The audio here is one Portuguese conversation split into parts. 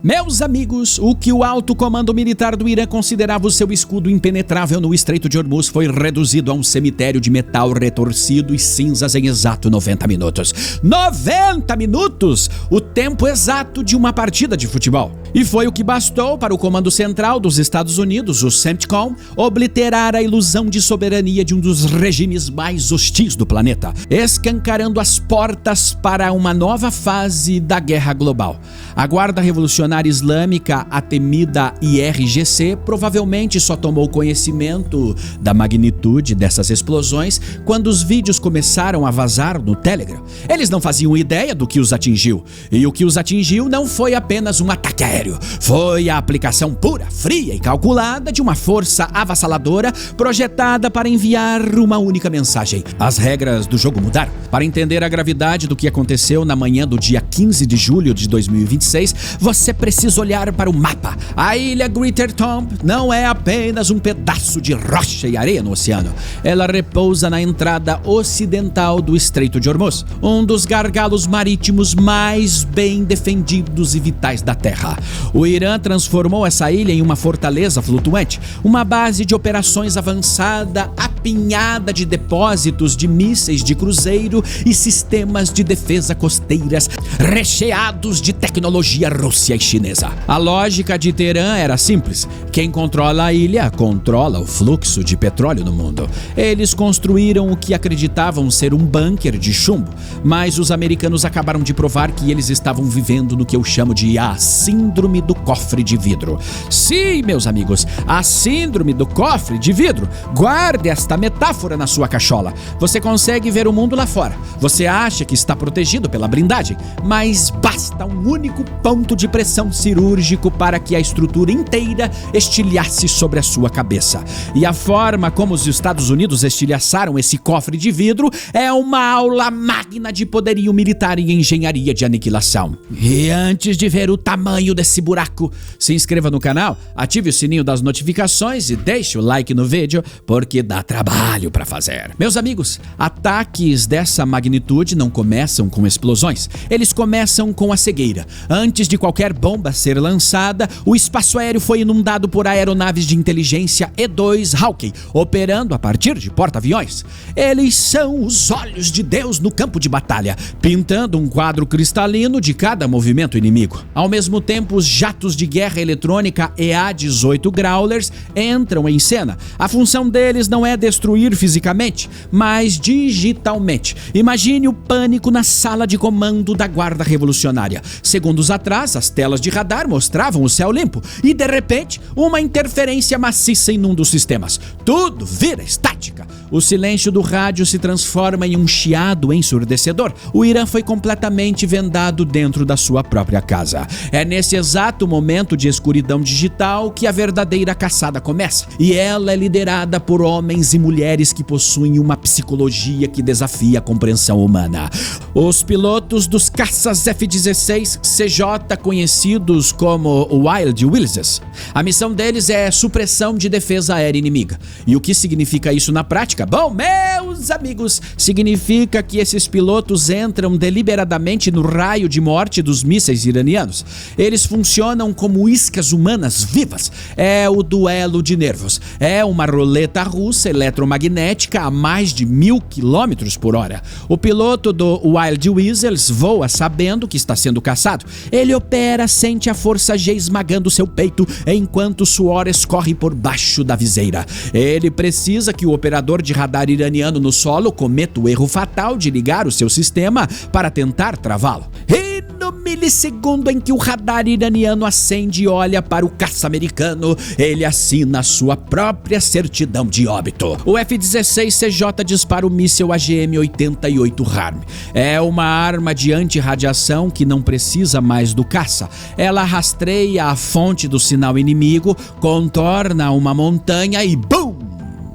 Meus amigos, o que o alto comando militar do Irã considerava o seu escudo impenetrável no Estreito de Hormuz foi reduzido a um cemitério de metal retorcido e cinzas em exato 90 minutos. 90 minutos! O tempo exato de uma partida de futebol. E foi o que bastou para o Comando Central dos Estados Unidos, o CENTCOM, obliterar a ilusão de soberania de um dos regimes mais hostis do planeta, escancarando as portas para uma nova fase da guerra global. A Guarda Revolucionária Islâmica, a temida IRGC, provavelmente só tomou conhecimento da magnitude dessas explosões quando os vídeos começaram a vazar no Telegram. Eles não faziam ideia do que os atingiu. E o que os atingiu não foi apenas um ataque aéreo. Foi a aplicação pura, fria e calculada de uma força avassaladora projetada para enviar uma única mensagem. As regras do jogo mudaram. Para entender a gravidade do que aconteceu na manhã do dia 15 de julho de 2026, você precisa olhar para o mapa. A ilha Greater Tomb não é apenas um pedaço de rocha e areia no oceano. Ela repousa na entrada ocidental do Estreito de Hormuz, um dos gargalos marítimos mais bem defendidos e vitais da Terra. O Irã transformou essa ilha em uma fortaleza flutuante, uma base de operações avançada, apinhada de depósitos de mísseis de cruzeiro e sistemas de defesa costeiras recheados de tecnologia russa e chinesa. A lógica de Teherã era simples: quem controla a ilha controla o fluxo de petróleo no mundo. Eles construíram o que acreditavam ser um bunker de chumbo, mas os americanos acabaram de provar que eles estavam vivendo no que eu chamo de a síndrome do cofre de vidro. Sim, meus amigos, a síndrome do cofre de vidro. Guarde esta metáfora na sua cachola. Você consegue ver o mundo lá fora. Você acha que está protegido pela blindagem, mas basta um único ponto de pressão cirúrgico para que a estrutura inteira estilhasse sobre a sua cabeça. E a forma como os Estados Unidos estilhaçaram esse cofre de vidro é uma aula magna de poderio militar e engenharia de aniquilação. E antes de ver o tamanho desse buraco, se inscreva no canal, ative o sininho das notificações e deixe o like no vídeo, porque dá trabalho para fazer. Meus amigos, ataques dessa magnitude não começam com explosões, eles começam com a cegueira. Antes de qualquer bomba ser lançada, o espaço aéreo foi inundado por aeronaves de inteligência E-2 Hawking, operando a partir de porta-aviões. Eles são os olhos de Deus no campo de batalha, pintando um quadro cristalino de cada movimento inimigo. Ao mesmo tempo, os jatos de guerra eletrônica EA-18 Growlers entram em cena. A função deles não é destruir fisicamente, mas digitalmente. Imagine o pânico na sala de comando da Guarda Revolucionária. Segundos atrás, as telas de radar mostravam o céu limpo e, de repente, uma interferência maciça em um dos sistemas. Tudo vira estática. O silêncio do rádio se transforma em um chiado ensurdecedor. O Irã foi completamente vendado dentro da sua própria casa. É nesse exato momento de escuridão digital que a verdadeira caçada começa. E ela é liderada por homens e mulheres que possuem uma psicologia que desafia a compreensão humana. Os pilotos dos caças F-16 CJ, conhecidos como Wild Willises. A missão deles é supressão de defesa aérea inimiga. E o que significa isso na prática? Bom, meus amigos, significa que esses pilotos entram deliberadamente no raio de morte dos mísseis iranianos. Eles funcionam como iscas humanas vivas. É o duelo de nervos. É uma roleta russa eletromagnética a mais de 1000 km por hora. O piloto do Wild Weasels voa sabendo que está sendo caçado. Ele opera, sente a força G esmagando seu peito enquanto o suor escorre por baixo da viseira. Ele precisa que o operador de radar iraniano no solo cometa o erro fatal de ligar o seu sistema para tentar travá-lo. E no milissegundo em que o radar iraniano acende e olha para o caça americano, ele assina a sua própria certidão de óbito. O F-16 CJ dispara o míssil AGM-88 HARM. É uma arma de antirradiação que não precisa mais do caça. Ela rastreia a fonte do sinal inimigo, contorna uma montanha e BUM!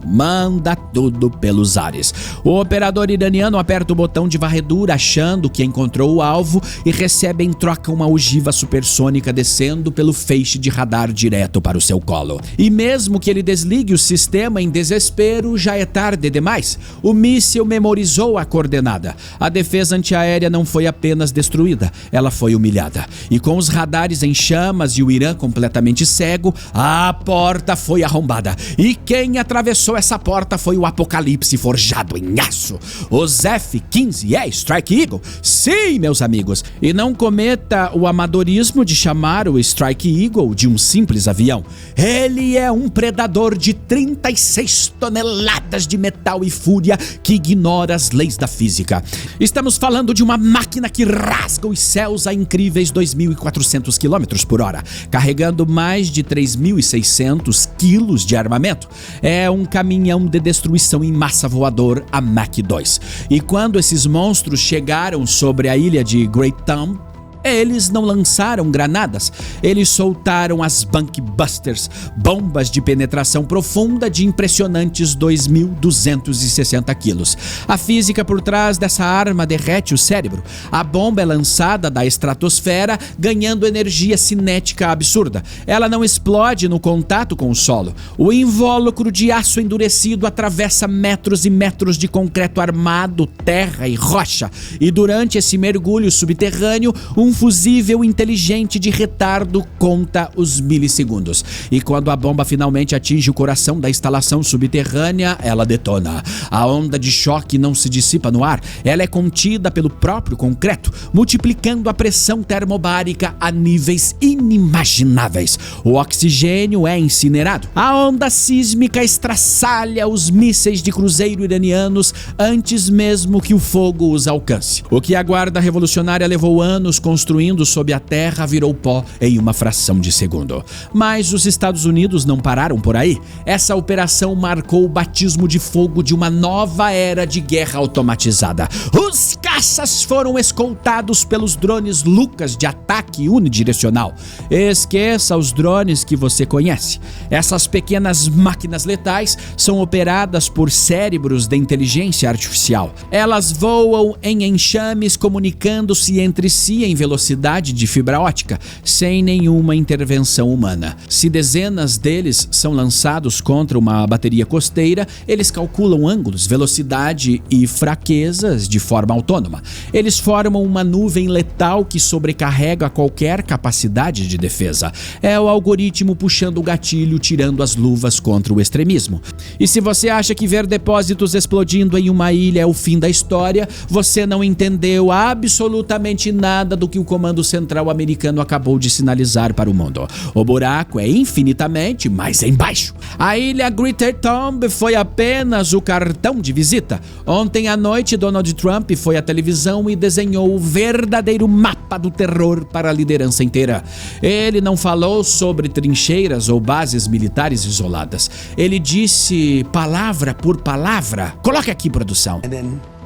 manda tudo pelos ares. O operador iraniano aperta o botão de varredura achando que encontrou o alvo e recebe em troca uma ogiva supersônica descendo pelo feixe de radar direto para o seu colo. E mesmo que ele desligue o sistema em desespero, já é tarde demais. O míssil memorizou a coordenada. A defesa antiaérea não foi apenas destruída, ela foi humilhada. E com os radares em chamas e o Irã completamente cego, a porta foi arrombada. E quem atravessou essa porta foi o apocalipse forjado em aço. Os F-15 Strike Eagle. Sim, meus amigos. E não cometa o amadorismo de chamar o Strike Eagle de um simples avião. Ele é um predador de 36 toneladas de metal e fúria que ignora as leis da física. Estamos falando de uma máquina que rasga os céus a incríveis 2.400 km por hora, carregando mais de 3.600 quilos de armamento. É um caminhão de destruição em massa voador, a Mach 2. E quando esses monstros chegaram sobre a ilha de Great Town, eles não lançaram granadas, eles soltaram as Bunkbusters, bombas de penetração profunda de impressionantes 2.260 quilos. A física por trás dessa arma derrete o cérebro. A bomba é lançada da estratosfera, ganhando energia cinética absurda. Ela não explode no contato com o solo. O invólucro de aço endurecido atravessa metros e metros de concreto armado, terra e rocha. E durante esse mergulho subterrâneo, um fusível inteligente de retardo conta os milissegundos. E quando a bomba finalmente atinge o coração da instalação subterrânea, ela detona. A onda de choque não se dissipa no ar, ela é contida pelo próprio concreto, multiplicando a pressão termobárica a níveis inimagináveis. O oxigênio é incinerado. A onda sísmica estraçalha os mísseis de cruzeiro iranianos antes mesmo que o fogo os alcance. O que a Guarda Revolucionária levou anos construindo sob a terra virou pó em uma fração de segundo. Mas os Estados Unidos não pararam por aí. Essa operação marcou o batismo de fogo de uma nova era de guerra automatizada. Os caças foram escoltados pelos drones Lucas de ataque unidirecional. Esqueça os drones que você conhece. Essas pequenas máquinas letais são operadas por cérebros de inteligência artificial. Elas voam em enxames, comunicando-se entre si em velocidade de fibra ótica, sem nenhuma intervenção humana. Se dezenas deles são lançados contra uma bateria costeira, eles calculam ângulos, velocidade e fraquezas de forma autônoma. Eles formam uma nuvem letal que sobrecarrega qualquer capacidade de defesa. É o algoritmo puxando o gatilho, tirando as luvas contra o extremismo. E se você acha que ver depósitos explodindo em uma ilha é o fim da história, você não entendeu absolutamente nada do que o Comando Central americano acabou de sinalizar para o mundo. O buraco é infinitamente mais embaixo. A ilha Great Tomb foi apenas o cartão de visita. Ontem à noite, Donald Trump foi à televisão e desenhou o verdadeiro mapa do terror para a liderança inteira. Ele não falou sobre trincheiras ou bases militares isoladas. Ele disse palavra por palavra. Coloque aqui, produção.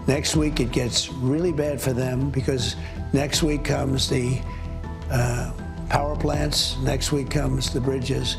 Next week it gets really bad for them because next week comes the power plants, next week comes the bridges.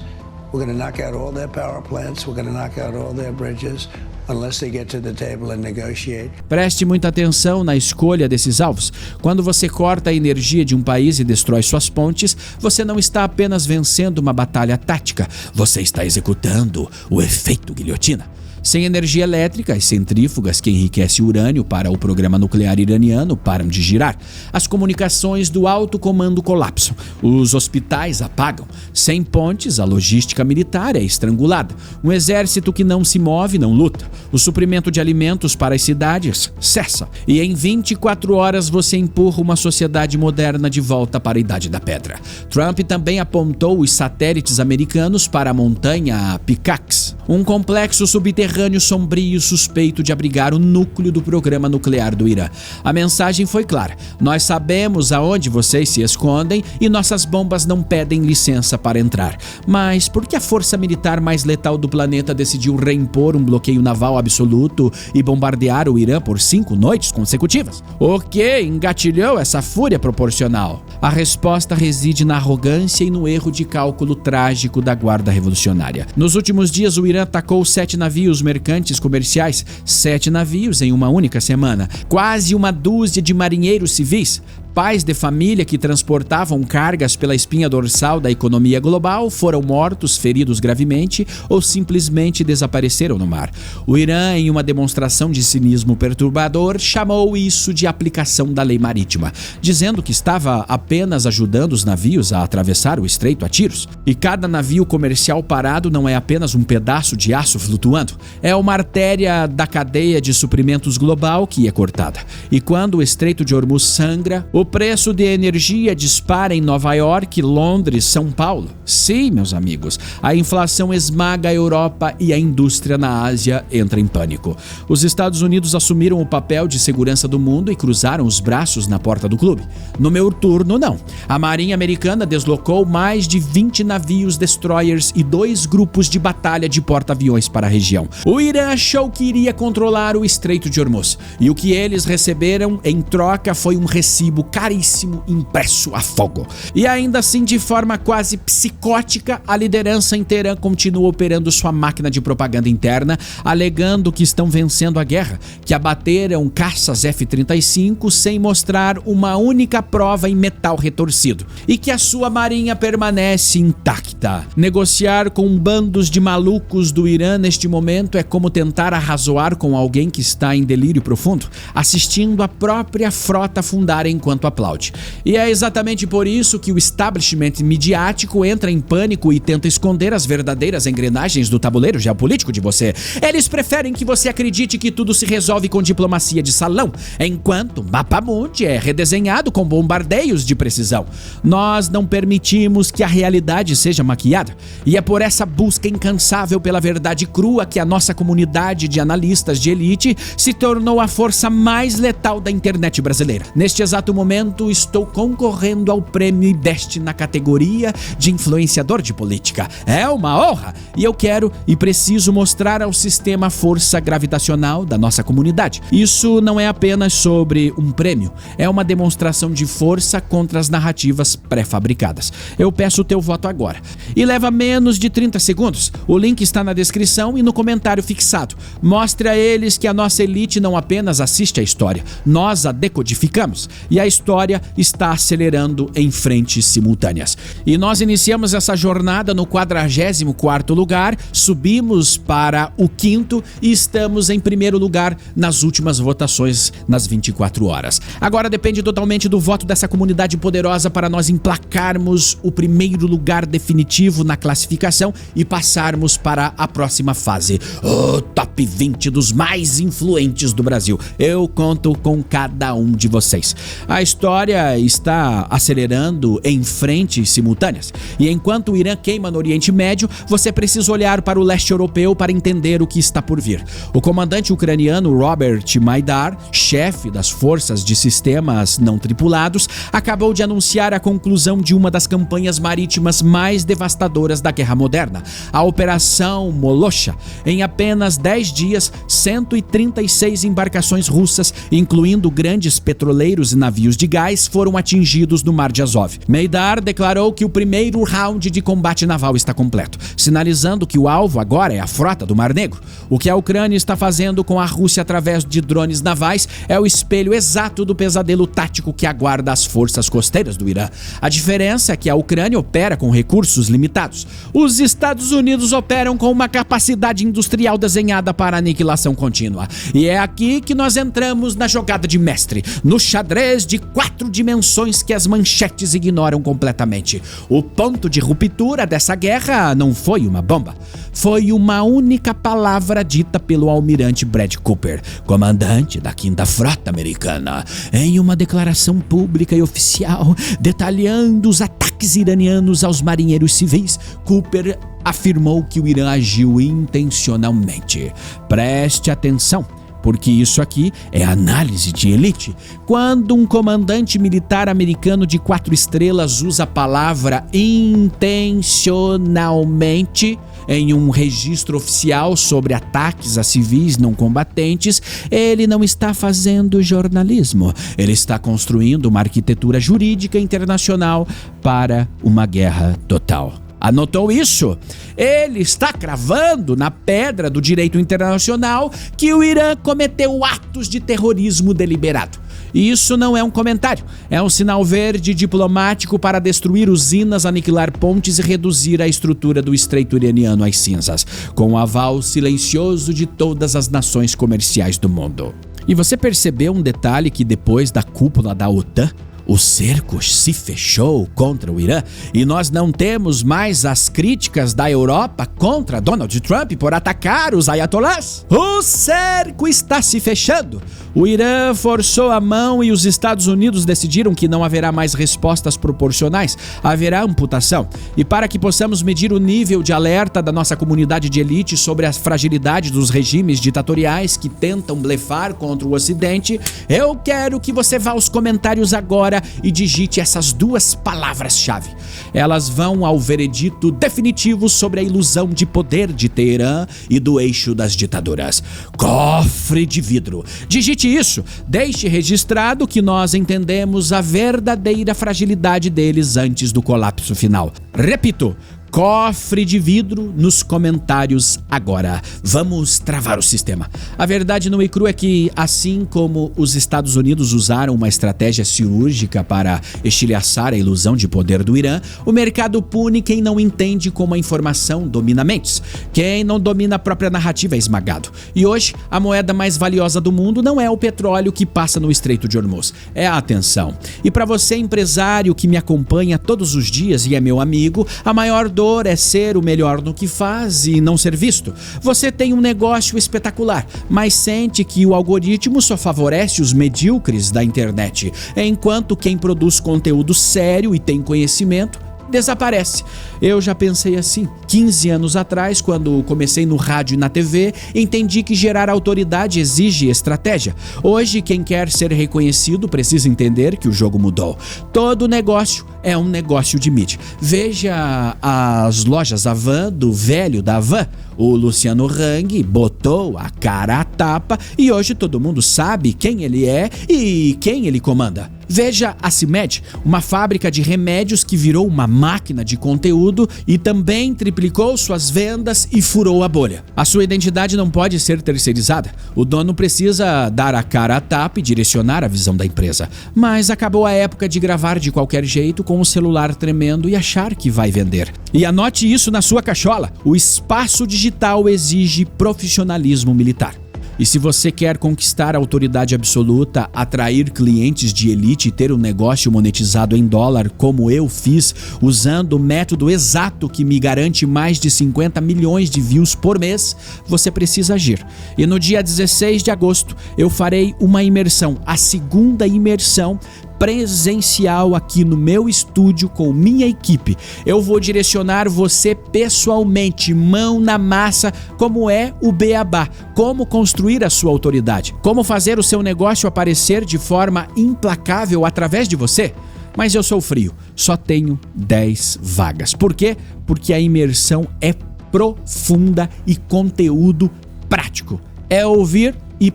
We're going to knock out all their power plants, we're going to knock out all their bridges unless they get to the table and negotiate. Preste muita atenção na escolha desses alvos. Quando você corta a energia de um país e destrói suas pontes, você não está apenas vencendo uma batalha tática, você está executando o efeito guilhotina. Sem energia elétrica, as centrífugas que enriquecem urânio para o programa nuclear iraniano param de girar. As comunicações do alto comando colapsam. Os hospitais apagam. Sem pontes, a logística militar é estrangulada. Um exército que não se move não luta. O suprimento de alimentos para as cidades cessa. E em 24 horas você empurra uma sociedade moderna de volta para a Idade da Pedra. Trump também apontou os satélites americanos para a montanha Picax, um complexo subterrâneo sombrio suspeito de abrigar o núcleo do programa nuclear do Irã. A mensagem foi clara: nós sabemos aonde vocês se escondem e nossas bombas não pedem licença para entrar. Mas por que a força militar mais letal do planeta decidiu reimpor um bloqueio naval absoluto e bombardear o Irã por 5 noites consecutivas? O que engatilhou essa fúria proporcional? A resposta reside na arrogância e no erro de cálculo trágico da Guarda Revolucionária. Nos últimos dias, o Irã atacou 7 navios navios mercantes comerciais, 7 navios em uma única semana, quase uma dúzia de marinheiros civis. Pais de família que transportavam cargas pela espinha dorsal da economia global foram mortos, feridos gravemente ou simplesmente desapareceram no mar. O Irã, em uma demonstração de cinismo perturbador, chamou isso de aplicação da lei marítima, dizendo que estava apenas ajudando os navios a atravessar o estreito a tiros. E cada navio comercial parado não é apenas um pedaço de aço flutuando, é uma artéria da cadeia de suprimentos global que é cortada. E quando o estreito de Hormuz sangra, o preço de energia dispara em Nova York, Londres, São Paulo. Sim, meus amigos, a inflação esmaga a Europa e a indústria na Ásia entra em pânico. Os Estados Unidos assumiram o papel de segurança do mundo e cruzaram os braços na porta do clube. No meu turno, não. A Marinha Americana deslocou mais de 20 navios destroyers e 2 grupos de batalha de porta-aviões para a região. O Irã achou que iria controlar o Estreito de Hormuz, e o que eles receberam em troca foi um recibo caríssimo impresso a fogo. E ainda assim, de forma quase psicótica, a liderança em Teherã continua operando sua máquina de propaganda interna, alegando que estão vencendo a guerra, que abateram caças F-35 sem mostrar uma única prova em metal retorcido, e que a sua marinha permanece intacta. Negociar com bandos de malucos do Irã neste momento é como tentar arrazoar com alguém que está em delírio profundo, assistindo a própria frota afundar enquanto aplaude. E é exatamente por isso que o establishment midiático entra em pânico e tenta esconder as verdadeiras engrenagens do tabuleiro geopolítico de você. Eles preferem que você acredite que tudo se resolve com diplomacia de salão, enquanto Mapa Mundi é redesenhado com bombardeios de precisão. Nós não permitimos que a realidade seja maquiada, e é por essa busca incansável pela verdade crua que a nossa comunidade de analistas de elite se tornou a força mais letal da internet brasileira. Neste exato momento, estou concorrendo ao prêmio IBEST na categoria de influenciador de política. É uma honra! E eu quero e preciso mostrar ao sistema a força gravitacional da nossa comunidade. Isso não é apenas sobre um prêmio, é uma demonstração de força contra as narrativas pré-fabricadas. Eu peço o teu voto agora. E leva menos de 30 segundos. O link está na descrição e no comentário fixado. Mostre a eles que a nossa elite não apenas assiste à história, nós a decodificamos. E a história está acelerando em frentes simultâneas. E nós iniciamos essa jornada no 44º lugar, subimos para o 5º e estamos em primeiro lugar nas últimas votações nas 24 horas. Agora depende totalmente do voto dessa comunidade poderosa para nós emplacarmos o primeiro lugar definitivo na classificação e passarmos para a próxima fase, o top 20 dos mais influentes do Brasil. Eu conto com cada um de vocês. A história está acelerando em frentes simultâneas. E enquanto o Irã queima no Oriente Médio, você precisa olhar para o leste europeu para entender o que está por vir. O comandante ucraniano Robert Maydar, chefe das forças de sistemas não tripulados, acabou de anunciar a conclusão de uma das campanhas marítimas mais devastadoras da guerra moderna, a Operação Molosha. Em apenas 10 dias, 136 embarcações russas, incluindo grandes petroleiros e navios de gás, foram atingidos no Mar de Azov. Maydar declarou que o primeiro round de combate naval está completo, sinalizando que o alvo agora é a frota do Mar Negro. O que a Ucrânia está fazendo com a Rússia através de drones navais é o espelho exato do pesadelo tático que aguarda as forças costeiras do Irã. A diferença é que a Ucrânia opera com recursos limitados. Os Estados Unidos operam com uma capacidade industrial desenhada para aniquilação contínua. E é aqui que nós entramos na jogada de mestre, no xadrez de 4 dimensões que as manchetes ignoram completamente. O ponto de ruptura dessa guerra não foi uma bomba. Foi uma única palavra dita pelo almirante Brad Cooper, comandante da 5ª Frota Americana. Em uma declaração pública e oficial, detalhando os ataques iranianos aos marinheiros civis, Cooper afirmou que o Irã agiu intencionalmente. Preste atenção, porque isso aqui é análise de elite. Quando um comandante militar americano de 4 estrelas usa a palavra intencionalmente em um registro oficial sobre ataques a civis não combatentes, ele não está fazendo jornalismo. Ele está construindo uma arquitetura jurídica internacional para uma guerra total. Anotou isso? Ele está cravando na pedra do direito internacional que o Irã cometeu atos de terrorismo deliberado. E isso não é um comentário, é um sinal verde diplomático para destruir usinas, aniquilar pontes e reduzir a estrutura do estreito iraniano às cinzas, com o aval silencioso de todas as nações comerciais do mundo. E você percebeu um detalhe que depois da cúpula da OTAN, o cerco se fechou contra o Irã e nós não temos mais as críticas da Europa contra Donald Trump por atacar os ayatolás? O cerco está se fechando. O Irã forçou a mão e os Estados Unidos decidiram que não haverá mais respostas proporcionais, haverá amputação. E para que possamos medir o nível de alerta da nossa comunidade de elite sobre a fragilidade dos regimes ditatoriais que tentam blefar contra o Ocidente, eu quero que você vá aos comentários agora e digite essas duas palavras-chave. Elas vão ao veredito definitivo sobre a ilusão de poder de Teherã e do eixo das ditaduras. Cofre de vidro. Digite isso. Deixe registrado que nós entendemos a verdadeira fragilidade deles antes do colapso final. Repito. Cofre de vidro nos comentários agora. Vamos travar o sistema. A verdade nua e crua é que, assim como os Estados Unidos usaram uma estratégia cirúrgica para estilhaçar a ilusão de poder do Irã, o mercado pune quem não entende como a informação domina mentes. Quem não domina a própria narrativa é esmagado. E hoje, a moeda mais valiosa do mundo não é o petróleo que passa no Estreito de Hormuz, é a atenção. E para você, empresário que me acompanha todos os dias e é meu amigo, a maior dor é ser o melhor no que faz e não ser visto. Você tem um negócio espetacular, mas sente que o algoritmo só favorece os medíocres da internet, enquanto quem produz conteúdo sério e tem conhecimento desaparece. Eu já pensei assim. 15 anos atrás, quando comecei no rádio e na TV, entendi que gerar autoridade exige estratégia. Hoje, quem quer ser reconhecido precisa entender que o jogo mudou. Todo negócio é um negócio de mídia. Veja as lojas Havan do velho da Havan. O Luciano Hang botou a cara à tapa e hoje todo mundo sabe quem ele é e quem ele comanda. Veja a CIMED, uma fábrica de remédios que virou uma máquina de conteúdo e também triplicou suas vendas e furou a bolha. A sua identidade não pode ser terceirizada. O dono precisa dar a cara à tapa e direcionar a visão da empresa. Mas acabou a época de gravar de qualquer jeito com o celular tremendo e achar que vai vender. E anote isso na sua cachola. O espaço digital exige profissionalismo militar. E se você quer conquistar a autoridade absoluta, atrair clientes de elite e ter um negócio monetizado em dólar, como eu fiz, usando o método exato que me garante mais de 50 milhões de views por mês, você precisa agir. E no dia 16 de agosto, eu farei uma imersão, a segunda imersão presencial aqui no meu estúdio com minha equipe. Eu vou direcionar você pessoalmente, mão na massa, como é o beabá, como construir a sua autoridade, como fazer o seu negócio aparecer de forma implacável através de você. Mas eu sou frio, só tenho 10 vagas. Por quê? Porque a imersão é profunda e conteúdo prático. É ouvir e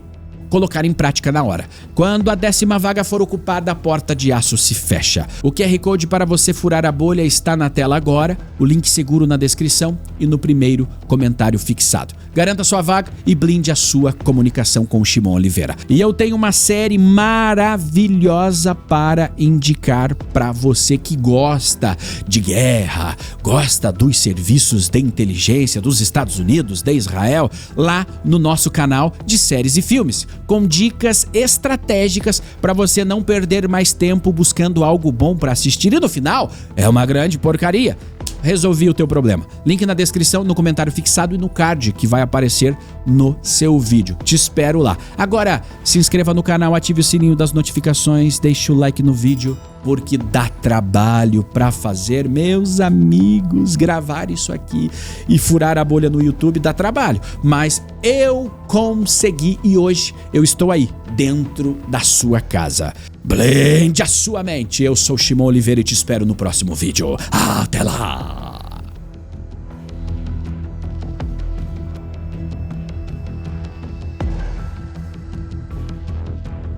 colocar em prática na hora. Quando a 10ª vaga for ocupada, a porta de aço se fecha. O QR Code para você furar a bolha está na tela agora, o link seguro na descrição e no primeiro comentário fixado. Garanta sua vaga e blinde a sua comunicação com o Shimon Oliveira. E eu tenho uma série maravilhosa para indicar para você que gosta de guerra, gosta dos serviços de inteligência dos Estados Unidos, de Israel, lá no nosso canal de séries e filmes, com dicas estratégicas para você não perder mais tempo buscando algo bom para assistir e no final é uma grande porcaria. Resolvi o teu problema. Link na descrição, no comentário fixado e no card que vai aparecer no seu vídeo. Te espero lá. Agora, se inscreva no canal, ative o sininho das notificações, deixe o like no vídeo, porque dá trabalho pra fazer, meus amigos. Gravar isso aqui e furar a bolha no YouTube dá trabalho, mas eu consegui e hoje eu estou aí, dentro da sua casa. Blende a sua mente. Eu sou Shimon Oliveira e te espero no próximo vídeo. Até lá!